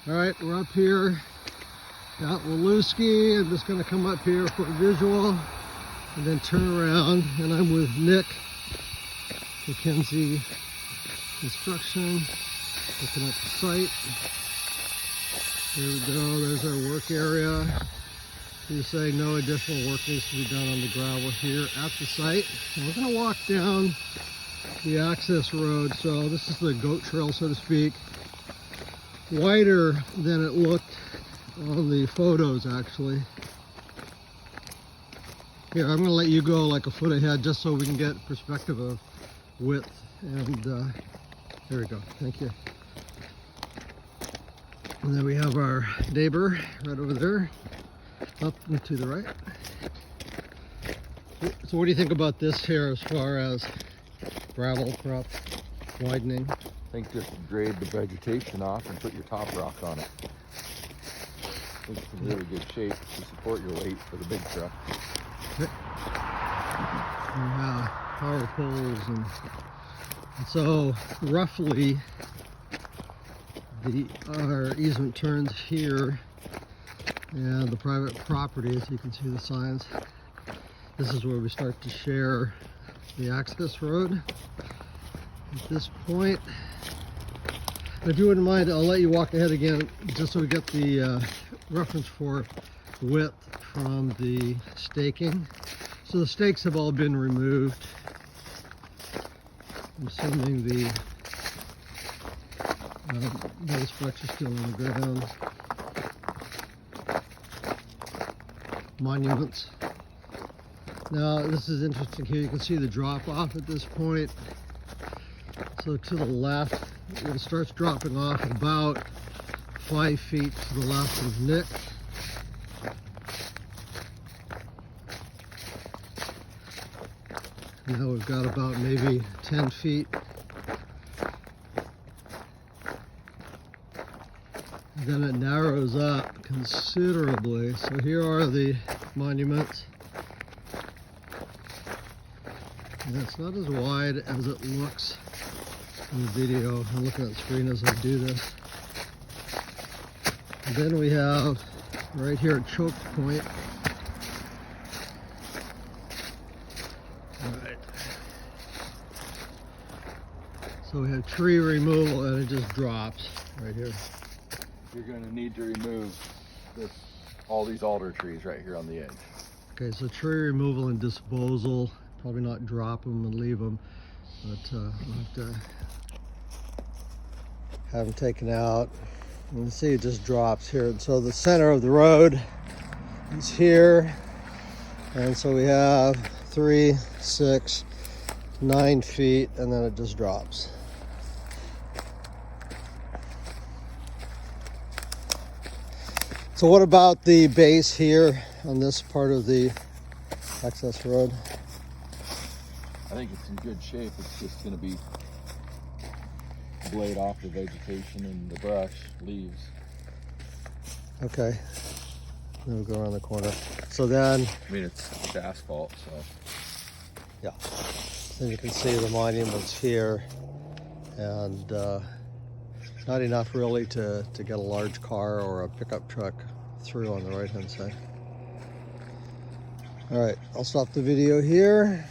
All right, we're up here at Walluski. I'm just gonna come up here for a visual and then turn around. And I'm with Nick, Mackenzie Construction, looking at the site. There we go, there's our work area. He's saying no additional work needs to be done on the gravel here at the site. And we're gonna walk down the access road. So this is the goat trail, so to speak. Wider than it looked on the photos, actually. Here, I'm gonna let you go like a foot ahead just so we can get perspective of width. And there we go, thank you. And then we have our neighbor right over there, up and to the right. So what do you think about this here as far as gravel prep, widening? I think just grade the vegetation off and put your top rock on it. I think it's in really good shape to support your weight for the big truck. Okay. Yeah, power poles and so roughly our easement turns here, and the private property, as you can see the signs, this is where we start to share the access road at this point. If you wouldn't mind, I'll let you walk ahead again just so we get the reference for width from the staking. So the stakes have all been removed. I'm assuming the those spikes are still on the ground. Monuments. Now this is interesting here. You can see the drop off at this point. So to the left, it starts dropping off about 5 feet to the left of Nick. Now we've got about maybe 10 feet. And then it narrows up considerably. So here are the monuments. And it's not as wide as it looks in the video. I'm looking at the screen as I do this. And then we have right here a choke point. All right. So we have tree removal and it just drops right here. You're going to need to remove all these alder trees right here on the edge. Okay, so tree removal and disposal. Probably not drop them and leave them, but we'll have to have them taken out. You can see it just drops here. And so the center of the road is here. And so we have 3, 6, 9 feet, and then it just drops. So what about the base here on this part of the access road? I think it's in good shape. It's just going to be blade off the vegetation and the brush, leaves. Okay. Then we'll go around the corner. So then, I mean, it's asphalt, so. yeah. Then you can see the monuments here, and not enough really to get a large car or a pickup truck through on the right-hand side. All right, I'll stop the video here.